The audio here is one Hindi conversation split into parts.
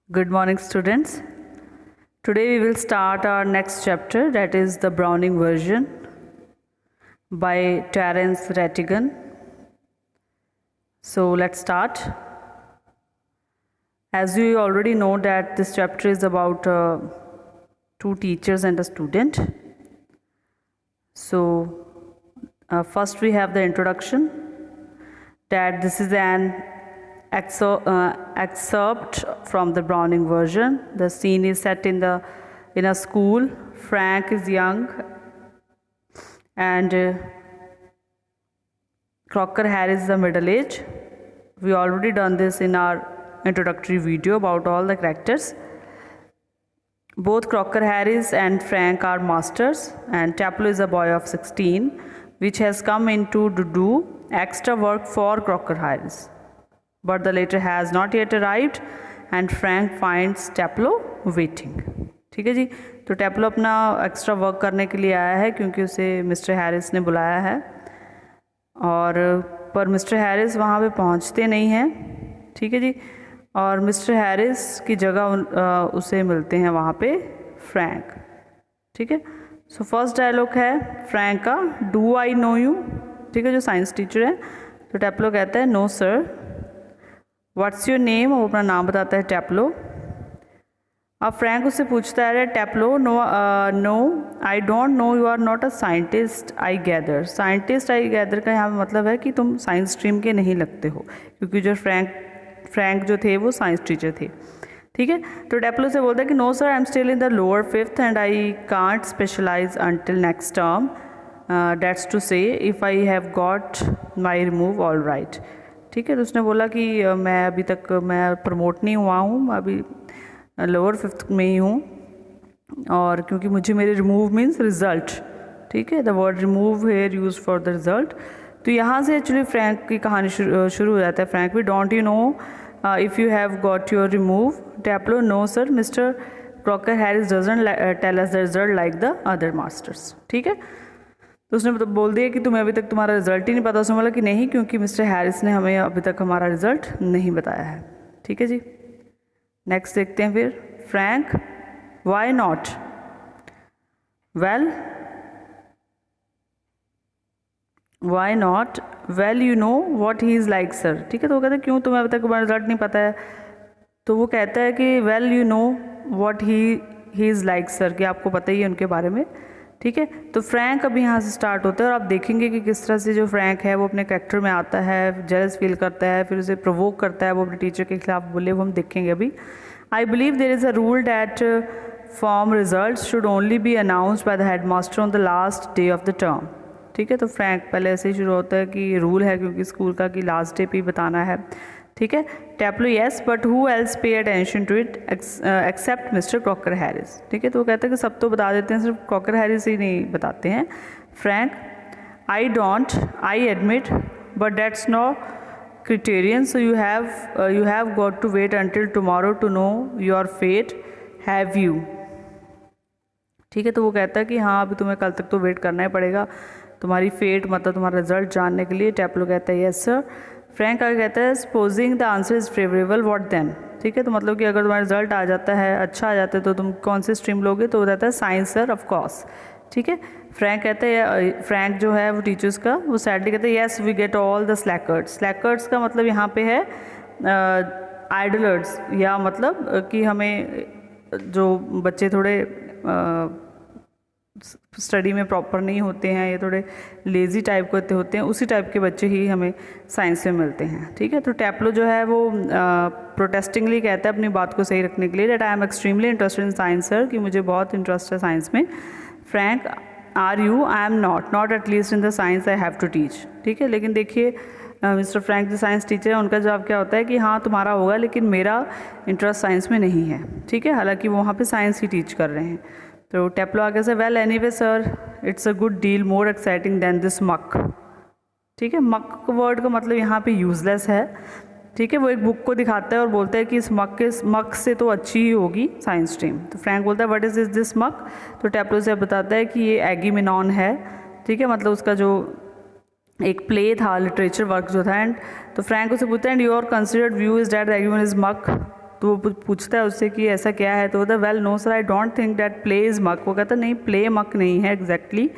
Good morning, students. Today we will start our next chapter, that is the Browning version by Terence Rattigan. So let's start. As you already know that this chapter is about two teachers and a student. So first we have the introduction, that this is an excerpt from the Browning version. The scene is set in a school. Frank is young and Crocker Harris is the middle age. We already done this in our introductory video about all the characters. Both Crocker Harris and Frank are masters, and Taplow is a boy of 16 which has come in to do extra work for Crocker Harris. But the letter has not yet arrived and Frank finds Taplow waiting. ठीक है जी, तो Taplow अपना एक्स्ट्रा वर्क करने के लिए आया है क्योंकि उसे मिस्टर हैरिस ने बुलाया है, और पर मिस्टर हैरिस वहाँ पे पहुँचते नहीं हैं. ठीक है जी, और मिस्टर हैरिस की जगह उसे मिलते हैं वहाँ पे फ्रैंक. ठीक है, सो फर्स्ट डायलॉग है फ्रैंक का, डू आई नो यू. ठीक है, जो साइंस टीचर है, तो Taplow कहता है no sir. What's your name, वो अपना नाम बताता है Taplow. अब फ्रैंक उससे पूछता है Taplow, no I don't know, you are not a scientist I gather. Scientist I gather का यहाँ मतलब है कि तुम साइंस स्ट्रीम के नहीं लगते हो, क्योंकि जो फ्रैंक जो थे वो साइंस टीचर थे. ठीक है, तो Taplow से बोलता है कि no sir, I am still in the lower fifth and I can't specialise until next term. That's to say if I have got my remove all right. ठीक है, तो उसने बोला कि मैं अभी तक मैं प्रमोट नहीं हुआ हूँ, मैं अभी लोअर फिफ्थ में ही हूँ, और क्योंकि मुझे मेरे रिमूव मीन्स रिज़ल्ट. ठीक है, the word remove here use for the result. तो यहाँ से एक्चुअली फ्रैंक की कहानी शुरू हो जाता है. फ्रैंक भी don't you know if you have got your remove. Taplow, no sir, mister Crocker Harris doesn't tell us the result like the other masters. ठीक है, तो उसने मतलब बोल दिया कि तुम्हें अभी तक तुम्हारा रिजल्ट ही नहीं पता. उसने बोला कि नहीं, क्योंकि मिस्टर हैरिस ने हमें अभी तक हमारा रिजल्ट नहीं बताया है. ठीक है जी, नेक्स्ट देखते हैं फिर. Frank, why not. Well, why not, well you know what he is like sir. ठीक है, तो वो कहते हैं क्यों तुम्हें अभी तक हमारा रिजल्ट नहीं पता है. तो वो कहता है कि well you know what he is like sir, कि आपको पता ही है उनके बारे में. ठीक है, तो फ्रैंक अभी यहाँ से स्टार्ट होता है, और आप देखेंगे कि किस तरह से जो फ्रैंक है वो अपने कैरेक्टर में आता है, जेलस फील करता है, फिर उसे प्रोवोक करता है वो अपने टीचर के खिलाफ बोले, वो हम देखेंगे अभी. I believe there is a rule that form result should only be announced by the head master on the last day of the term. ठीक है, तो फ्रैंक पहले ऐसे ही शुरू होता है कि रूल है क्योंकि स्कूल का कि लास्ट डे पे ही बताना है. ठीक है, Taplow, yes but who else pay attention to it except mister Crocker Harris. ठीक है, तो वो कहते हैं कि सब तो बता देते हैं, सिर्फ क्रॉकर हैरिस ही नहीं बताते हैं. Frank, I don't, I admit, but that's no criterion, so you have got to wait until tomorrow to know your fate, have you. ठीक है, तो वो कहता है कि हाँ, अभी तुम्हें कल तक तो वेट करना ही पड़ेगा तुम्हारी फेट, मतलब तुम्हारा रिजल्ट जानने के लिए. Taplow कहता है येस सर. फ्रैंक आगे कहता है supposing the answer is favourable what then. ठीक है, तो मतलब कि अगर तुम्हारा रिजल्ट आ जाता है, अच्छा आ जाता है, तो तुम कौन सी स्ट्रीम लोगे. तो वो कहता है साइंस सर, ऑफ कोर्स. ठीक है, फ्रैंक कहता है, फ्रैंक जो है वो टीचर्स का, वो सैडली कहते हैं yes we get all the slackers. Slackers का मतलब यहाँ पे है आइडलर्स, या मतलब कि हमें जो बच्चे थोड़े स्टडी में प्रॉपर नहीं होते हैं, ये थोड़े लेज़ी टाइप के होते हैं, उसी टाइप के बच्चे ही हमें साइंस में मिलते हैं. ठीक है, तो Taplow जो है वो प्रोटेस्टिंगली कहता है अपनी बात को सही रखने के लिए, that I am extremely interested in science sir, कि मुझे बहुत इंटरेस्ट है साइंस में. Frank, are you, I am not at least in the science I have to teach. ठीक है, लेकिन देखिए मिस्टर फ्रैंक जो साइंस टीचर है, उनका जवाब क्या होता है कि हाँ तुम्हारा होगा, लेकिन मेरा इंटरेस्ट साइंस में नहीं है. ठीक है, हालांकि वो वहाँ पे साइंस ही टीच कर रहे हैं. तो Taplow आगे से, well anyway sir, it's a good deal more exciting than this muck. ठीक है, मक वर्ड का मतलब यहाँ पे यूजलेस है. ठीक है, वो एक बुक को दिखाता है और बोलता है कि इस मक से तो अच्छी ही होगी साइंस स्ट्रीम. तो फ्रैंक बोलता है व्हाट इज दिस मक. तो Taplow से बताता है कि ये एगीमेनॉन है. ठीक है, मतलब उसका जो एक प्ले था, लिटरेचर वर्क जो था. एंड तो फ्रैंक उसे पूछता है and your considered view is that Agamemnon is muck. तो वो पूछता है उससे कि ऐसा क्या है, तो बोलता है well no sir I don't think that play is muck. वो कहता है नहीं, प्ले मक नहीं है एग्जैक्टली,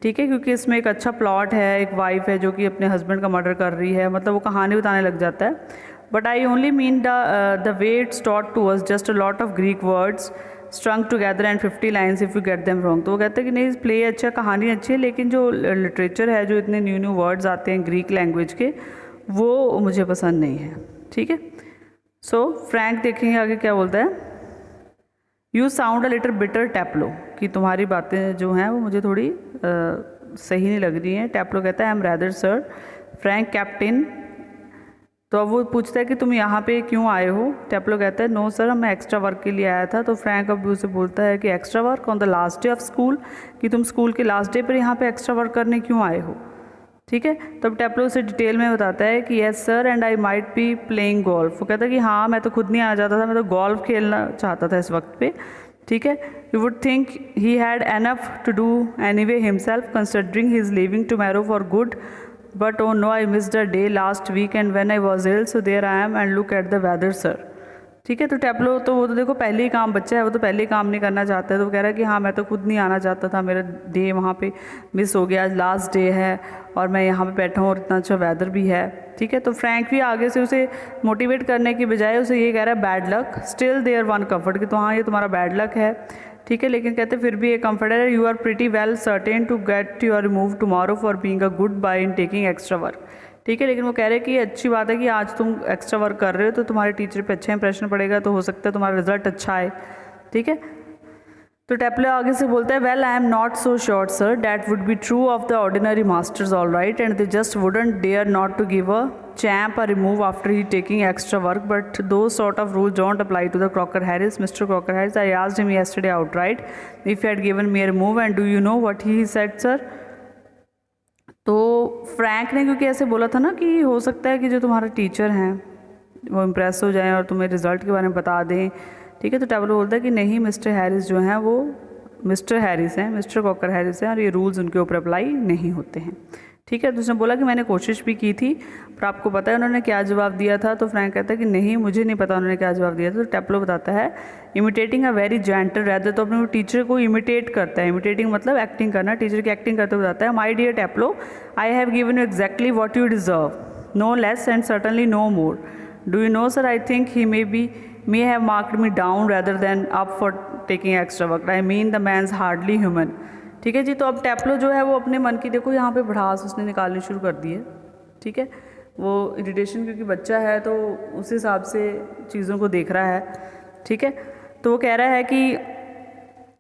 ठीक है, क्योंकि इसमें एक अच्छा प्लॉट है, एक वाइफ है जो कि अपने हस्बैंड का मर्डर कर रही है, मतलब वो कहानी बताने लग जाता है। But I only mean the way it's taught to us just a lot of Greek words strung together and 50 lines if you get them wrong. तो वो कहते हैं कि नहीं प्ले अच्छा, कहानी अच्छी है, लेकिन जो लिटरेचर है, जो इतने न्यू न्यू वर्ड्स आते हैं ग्रीक लैंग्वेज के, वो मुझे पसंद नहीं है, ठीक है। सो फ्रैंक देखेंगे आगे क्या बोलता है, you sound a little bitter Taplow, कि तुम्हारी बातें जो हैं वो मुझे थोड़ी सही नहीं लग रही हैं। टैप्लो कहता है I am rather sir. Frank captain, तो अब वो पूछता है कि तुम यहाँ पे क्यों आए हो। टैप्लो कहता है नो सर मैं एक्स्ट्रा वर्क के लिए आया था। तो फ्रैंक अब उसे बोलता है कि extra work on the last day of school, कि तुम स्कूल के लास्ट डे पर यहाँ पे एक्स्ट्रा वर्क करने क्यों आए हो, ठीक है। तब टैप्लो उसे डिटेल में बताता है कि yes sir and I might be playing golf. वो कहता है कि हाँ मैं तो खुद नहीं आ जाता था, मैं तो गोल्फ खेलना चाहता था इस वक्त पे, ठीक है। You would think he had enough to do anyway himself considering he is leaving tomorrow for good, but oh no I missed a day last week and when I was ill so there I am and look at the weather sir, ठीक है। तो टैप्लो तो वो तो देखो पहले ही काम, बच्चा है वो तो पहले ही काम नहीं करना चाहता है, तो वो कह रहा है कि हाँ मैं तो खुद नहीं आना चाहता था, मेरा डे वहाँ पे मिस हो गया, आज लास्ट डे है और मैं यहाँ पे बैठा हूँ और इतना अच्छा वेदर भी है, ठीक है। तो फ्रैंक भी आगे से उसे मोटिवेट करने की बजाय उसे ये कह रहा है bad luck still there one comfort, कि तो हाँ ये तुम्हारा बैड लक है, ठीक है, लेकिन कहते फिर भी एक कम्फर्ट है, you are pretty well certain to get your remove tomorrow for being a good boy in taking extra work, ठीक है। लेकिन वो कह रहे हैं कि ये अच्छी बात है कि आज तुम एक्स्ट्रा वर्क कर रहे हो तो तुम्हारे टीचर पे अच्छा इंप्रेशन पड़ेगा, तो हो सकता है तुम्हारा रिजल्ट अच्छा आए, ठीक है। तो टैप्लो आगे से बोलता है well I am not so sure sir that would be true of the ordinary masters all right and they just wouldn't dare not to give a champ a remove after he taking extra work, but though sort of rule don't apply to the Crocker Harris. Mister Crocker Harris I asked him yesterday outright if he had given me a remove and do you know what he said sir. तो फ्रैंक ने क्योंकि ऐसे बोला था ना कि हो सकता है कि जो तुम्हारे टीचर हैं वो इम्प्रेस हो जाएं और तुम्हें रिज़ल्ट के बारे में बता दें, ठीक है। तो टैप्लो बोलता है कि नहीं मिस्टर हैरिस जो हैं वो मिस्टर हैरिस हैं, मिस्टर कॉकर हैरिस हैं और ये रूल्स उनके ऊपर अप्लाई नहीं होते हैं, ठीक है। तो उसने बोला कि मैंने कोशिश भी की थी पर आपको पता है उन्होंने क्या जवाब दिया था। तो फ्रैंक कहता है कि नहीं मुझे नहीं पता उन्होंने क्या जवाब दिया था। तो टैप्लो बताता है imitating a very gentle rather, तो अपने टीचर को इमिटेट करता है, इमिटेटिंग मतलब एक्टिंग करना, टीचर की एक्टिंग करते हुए बताता है my dear Taplow I have given you exactly what you deserve, no less and certainly no more. Do you know sir I think he may have marked me down rather than up for taking extra work. I mean the man's hardly human, ठीक है जी। तो अब टैप्लो जो है वो अपने मन की देखो यहाँ पे भड़ास उसने निकालनी शुरू कर दी है, ठीक है। वो इरिटेशन क्योंकि बच्चा है तो उस हिसाब से चीज़ों को देख रहा है, ठीक है। तो वो कह रहा है कि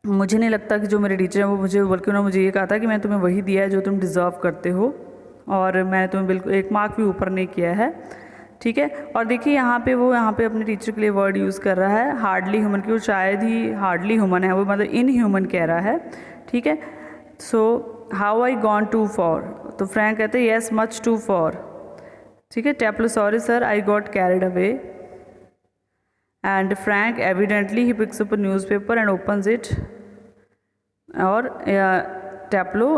मुझे नहीं लगता कि जो मेरे टीचर हैं वो मुझे, बल्कि उन्होंने मुझे ये कहा था कि मैंने तुम्हें वही दिया है जो तुम डिज़र्व करते हो और मैंने तुम्हें बिल्कुल एक मार्क भी ऊपर नहीं किया है, ठीक है। और देखिए यहाँ पे अपने टीचर के लिए वर्ड यूज़ कर रहा है हार्डली ह्यूमन, की वो शायद ही हार्डली ह्यूमन है, वो मतलब इन ह्यूमन कह रहा है, ठीक है। So how I gone to far, तो फ्रैंक कहते हैं येस मच टू फॉर, ठीक है। Taplow sorry sir I got carried away and Frank evidently he picks up a newspaper and opens it और टैप्लो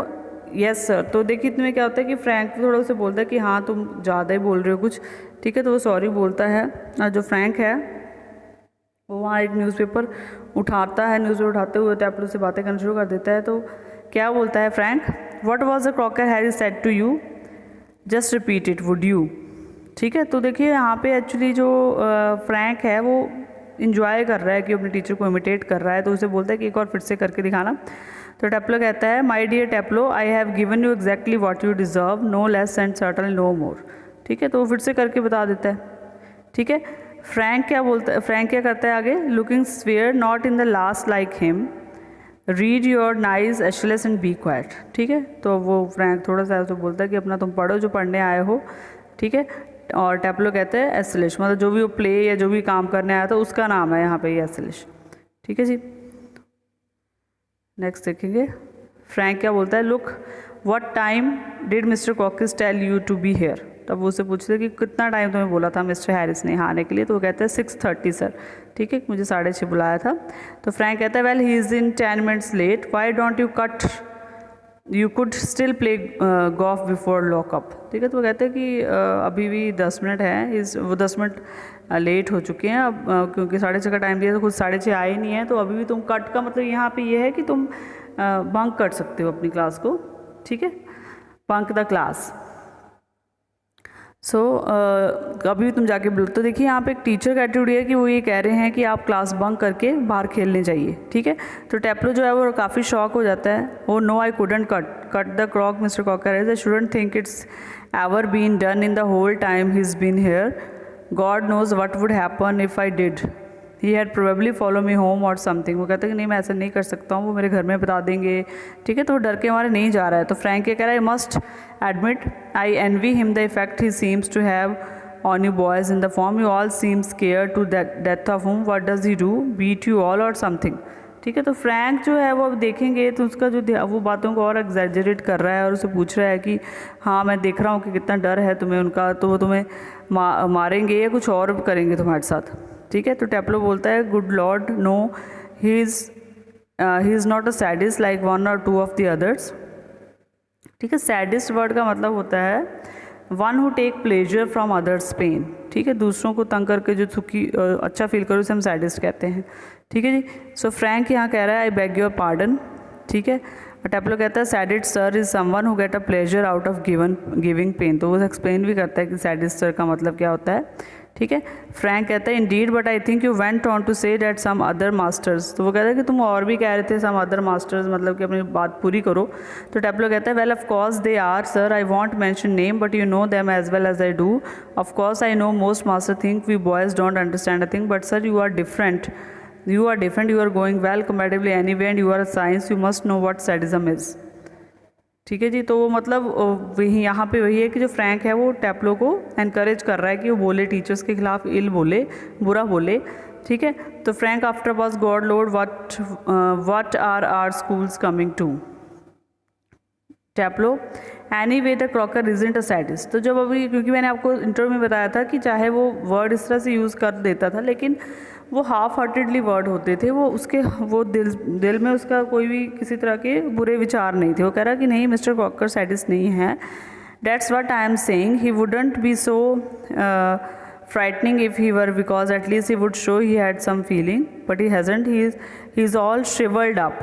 यस सर। तो देखिए इतने में क्या होता है कि फ्रैंक थोड़ा उसे बोलता है कि हाँ तुम ज़्यादा ही बोल रहे हो कुछ, ठीक है। तो वो सॉरी बोलता है और जो फ्रैंक है वो वहाँ एक न्यूज़पेपर उठाता है, न्यूज़पेपर उठाते हुए टैप्लो से बातें करना शुरू कर देता है। तो क्या बोलता है Frank, what was the Crocker Harry said to you, just repeat it would you, ठीक है। तो देखिए यहाँ पे एक्चुअली जो फ्रैंक है वो इन्जॉय कर रहा है कि अपने टीचर को इमिटेट कर रहा है, तो उसे बोलता है कि एक और फिर से करके दिखाना। तो टैप्लो कहता है my dear Taplow I have given you exactly what you deserve, no less and certainly no more, ठीक है। तो वो फिर से करके बता देता है, ठीक है। फ्रैंक क्या करता है आगे, looking swear not in the last like him, read your nice Aeschylus and be quiet, ठीक है। तो वो फ्रैंक थोड़ा सा ऐसे बोलता है कि अपना तुम पढ़ो जो पढ़ने आए हो, ठीक है। और टैप्लो कहते हैं एसलिश, मतलब जो भी वो प्ले या जो भी काम करने आया था उसका नाम है यहाँ पे ये एसलिश, ठीक है जी। नेक्स्ट देखेंगे फ्रैंक क्या बोलता है, look what time did mister कॉकिस tell you to be here. तब वो उससे पूछते कि कितना टाइम तुम्हें बोला था मिस्टर हैरिस ने यहाँ आने के लिए। तो वो कहते हैं 6:30 सर, ठीक है, मुझे 6:30 बुलाया था। तो फ्रैंक कहता है well he is in 10 minutes late, why don't you cut, you could still play golf before lockup, ठीक है। तो वो कहते हैं कि अभी भी 10 मिनट है, वो 10 मिनट लेट हो चुके हैं अब, क्योंकि 6:30 का टाइम दिया तो कुछ 6:30 आए नहीं है, तो अभी भी तुम कट का मतलब यहाँ पे ये है कि तुम बंक कर सकते हो अपनी क्लास को, ठीक है, बंक द क्लास। सो अभी भी तुम जाके बोलो। तो देखिए यहाँ पे एक टीचर का एटीट्यूड है कि वो ये कह रहे हैं कि आप क्लास बंक करके बाहर खेलने जाइए, ठीक है। तो टेप्लो जो है वो काफ़ी शॉक हो जाता है, वो no I couldn't cut the Crock mister Crocker has, I shouldn't think it's ever been done in the whole time he is been here, God knows what would happen if I did, he had probably follow me home और समथिंग। वो कहते हैं कि नहीं मैं ऐसा नहीं कर सकता हूँ, वो मेरे घर में बता देंगे, ठीक है। तो वो डर के हमारे नहीं जा रहा है। तो फ्रैंक ये कह रहा है, I must admit I envy him the effect he seems to have on you boys in the form, you all seem scare to death of him, what does he do, beat you all or something, ठीक है। तो फ्रैंक जो है वो अब देखेंगे तो उसका जो वो बातों को और एग्जैजरेट कर रहा है और उसे पूछ रहा है कि हाँ मैं देख रहा हूँ कि कितना डर है तुम्हें उनका, तो वो तुम्हें मारेंगे या कुछ और करेंगे तुम्हारे साथ, ठीक है। तो टेप्लो बोलता है, good lord no, he is not a sadist like one or two of the others, ठीक है। सैडिस्ट वर्ड का मतलब होता है one who take pleasure from others pain, ठीक है, दूसरों को तंग करके जो सुखी अच्छा फील करो उसे हम सैडिस्ट कहते हैं, ठीक है जी। सो फ्रैंक यहाँ कह रहा है, आई बेग योर पार्डन, ठीक है। टेप्लो कहता है, sadist sir is someone who get a pleasure out of giving pain, तो वो एक्सप्लेन भी करता है कि सैडिस्ट सर का मतलब क्या होता है, ठीक है। फ्रैंक कहता है, indeed but I think you went on to say that some other masters, तो वो कहता है कि तुम और भी कह रहे थे सम अदर मास्टर्स, मतलब कि अपनी बात पूरी करो। तो टेप्लो कहता है, well of course they are sir, I won't mention name but you know them as well as I do, of course I know most master think we boys don't understand a thing, but sir you are different, you are going well comparatively anyway and you are a science, you must know what sadism is, ठीक है जी। तो वो मतलब वही यहाँ पे वही है कि जो फ्रैंक है वो टेप्लो को एनकरेज कर रहा है कि वो बोले, टीचर्स के खिलाफ इल बोले, बुरा बोले, ठीक है। तो Frank after was God lord what are our schools coming to, Taplow anyway the Crocker isn't a sadist. तो जब अभी, क्योंकि मैंने आपको इंटरव्यू में बताया था कि चाहे वो वर्ड इस तरह से यूज़ कर देता था लेकिन वो हाफ हार्टेडली वर्ड होते थे, वो दिल में उसका कोई भी किसी तरह के बुरे विचार नहीं थे। वो कह रहा कि नहीं मिस्टर क्रॉकर सैडिस्ट नहीं है, that's what I am saying, he wouldn't be so frightening if he were, because at least he would show he had some feeling, but he hasn't, he is all shrivelled up.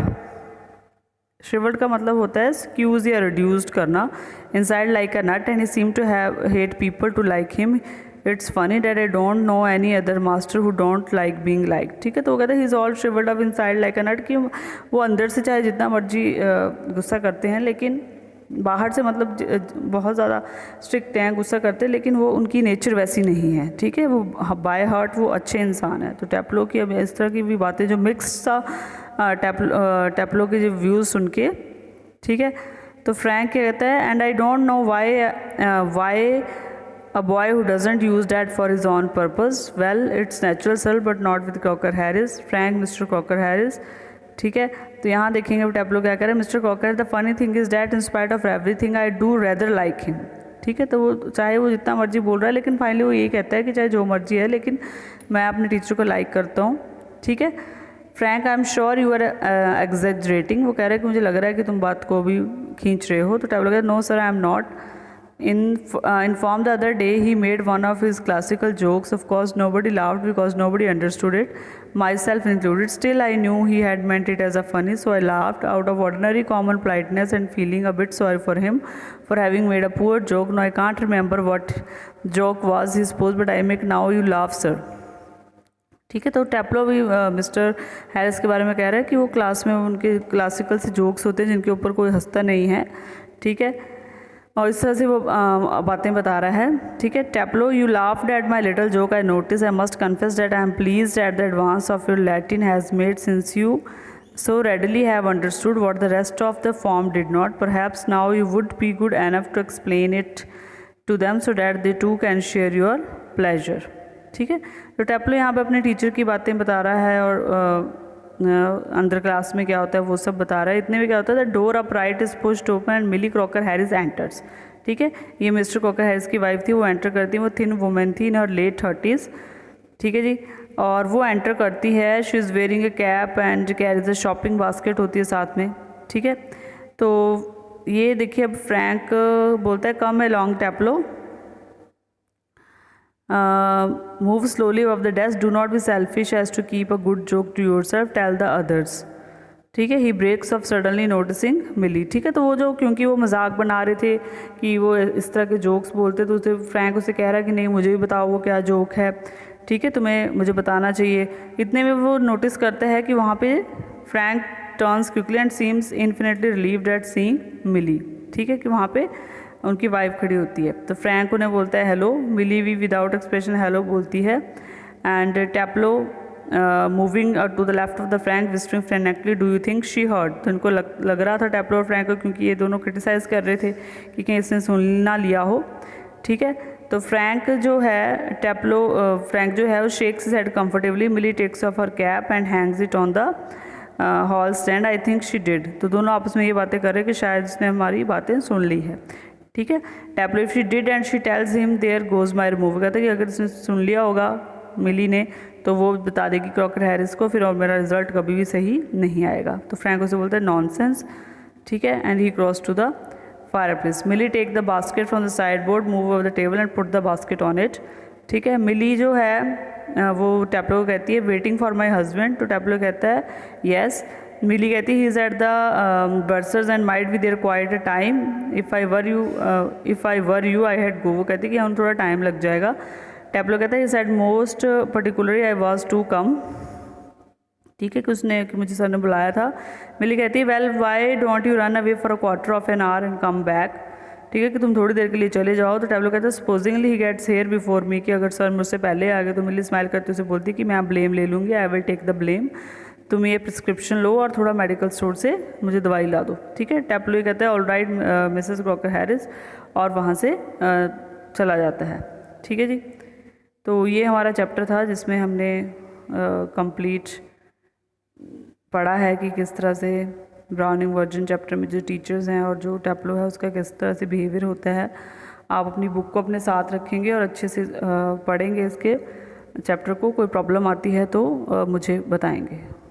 Shrivelled का मतलब होता है स्क्यूज या रिड्यूस्ड करना, inside like a nut, and he seem to have hate people to like him, it's funny that I don't know any other master who don't like being like, ठीक है। तो वो कहते हैं he is all shrivelled up inside like a nut, कि वो अंदर से चाहे जितना मर्जी गुस्सा करते हैं लेकिन बाहर से मतलब बहुत ज़्यादा स्ट्रिक्ट हैं, गुस्सा करते हैं, लेकिन वो उनकी नेचर वैसी नहीं है, ठीक है। वो बाय हार्ट वो अच्छे इंसान है। तो टेप्लो की अब इस तरह की भी बातें जो मिक्स सा टेप्लो के जो व्यूज़ सुन के, ठीक है। तो फ्रैंक क्या कहता है, and I don't know why a boy who doesn't use that for his own purpose, well it's natural sir but not with Crocker Harris, Frank Mr. Crocker Harris, ठीक है। तो यहाँ देखेंगे टेप्लो क्या करें, mister Crocker the funny thing is that in spite of everything I do rather like him, ठीक है। तो वो चाहे वो जितना मर्जी बोल रहा है लेकिन फाइनली वो ये कहता है कि चाहे जो मर्जी है लेकिन मैं अपने टीचर को लाइक करता हूँ, ठीक है। Frank I am sure you are exaggerating, वो कह रहा है कि मुझे लग रहा है कि तुम बात को भी खींच रहे हो। तो टेप्लो कहता है, no sir I am not, informed the other day he made one of his classical jokes, of course nobody laughed because nobody understood it, myself included, still I knew he had meant it as a funny, so I laughed out of ordinary common politeness and feeling a bit sorry for him for having made a poor joke. Now I can't remember what joke was he supposed, but I make now you laugh sir, ठीक है। तो टेप्लो भी मिस्टर हैरिस के बारे में कह रहा है कि वो क्लास में उनके क्लासिकल से जोक्स होते हैं जिनके ऊपर कोई हंसता नहीं है, ठीक है, और इस तरह से वो बातें बता रहा है, ठीक है। Taplow you laughed at my little joke, I notice, I must confess that I am pleased at the advance of your Latin has made since you so readily have understood what the rest of the form did not. Perhaps now you would be good enough to explain it to them so that they too can share your pleasure, ठीक है। तो टेप्लो यहाँ पे अपने टीचर की बातें बता रहा है और अंदर क्लास में क्या होता है वो सब बता रहा है। इतने में क्या होता है, the door up right is pushed open and Millie Crocker Harris enters, ठीक है। ये मिस्टर क्रॉकर हैरिस की वाइफ थी, वो एंटर करती है, वो थिन वुमेन थी इन और लेट 30s, ठीक है जी। और वो एंटर करती है, she is wearing A cap and carries a shopping basket होती है साथ में, ठीक है। तो ये देखिए अब फ्रैंक बोलता है, come along Taplow, move slowly off the desk, do not be selfish as to keep a good joke to yourself, tell the others. ठीक है, he breaks off suddenly noticing Millie. ठीक है, तो वो जो क्योंकि वो मजाक बना रहे थे कि वो इस तरह के जोक्स बोलते, तो उसे फ्रैंक उसे कह रहा है कि नहीं मुझे भी बताओ वो क्या जोक है, ठीक है, तुम्हें मुझे बताना चाहिए। इतने में वो नोटिस करता है कि वहाँ पे Frank turns quickly and seems infinitely relieved at seeing Millie. ठीक है, कि वहाँ पे उनकी वाइफ खड़ी होती है, तो फ्रैंक उन्हें बोलता है हेलो, मिली भी विदाउट एक्सप्रेशन हेलो बोलती है। And Taplow moving to the left of the Frank whispering frantically, do you think she heard. तो इनको लग रहा था टैप्लो और फ्रैंक को, क्योंकि ये दोनों क्रिटिसाइज कर रहे थे कि कहीं इसने सुन ना लिया हो। ठीक है, तो फ्रैंक जो है फ्रैंक जो है वो shakes his head comfortably, Millie takes off her cap and hangs it on the hall stand, I think she did. तो दोनों आपस में ये बातें कर रहे हैं कि शायद इसने हमारी बातें सुन ली है। ठीक है, Taplow if she did and she tells him there goes my remove, कहते हैं कि अगर इसने सुन लिया होगा मिली ने तो वो बता देगी क्रॉकर हैरिस को फिर, और मेरा रिजल्ट कभी भी सही नहीं आएगा। तो फ्रैंक उसे बोलता है नॉनसेंस। ठीक है, and he cross to the fireplace. Millie take the basket from the sideboard, move over the table and put the basket on it. ठीक है, मिली जो है वो टैप्लो को कहती है वेटिंग फॉर माई हस्बैंड, तो टैप्लो कहता है येस। मिली कहती है he is at the bursars and might be there quite a time, if I were you I had go. वो कहती है कि हम थोड़ा टाइम लग जाएगा। टैप्लो कहता है he said most particularly I was to come. ठीक है, कि उसने कि मुझे सर ने बुलाया था। मिली कहती है well why don't you run away for a quarter of an hour and come back. ठीक है, कि तुम थोड़ी देर के लिए चले जाओ। तो टैप्लो कहता है supposingly he gets here before me, कि अगर सर मुझसे पहले आ गए। तो मिली स्माइल करते उसे बोलती कि मैं ब्लेम ले लूँगी, I will take the blame, तुम ये प्रिस्क्रिप्शन लो और थोड़ा मेडिकल स्टोर से मुझे दवाई ला दो। ठीक है, टैप्लो ये कहता है all right Mrs Crocker Harris, और वहाँ से चला जाता है। ठीक है जी, तो ये हमारा चैप्टर था जिसमें हमने कंप्लीट पढ़ा है कि किस तरह से ब्राउनिंग वर्जन चैप्टर में जो टीचर्स हैं और जो टैप्लो है उसका किस तरह से बिहेवियर होता है। आप अपनी बुक को अपने साथ रखेंगे और अच्छे से पढ़ेंगे इसके चैप्टर को। कोई प्रॉब्लम आती है तो मुझे बताएंगे।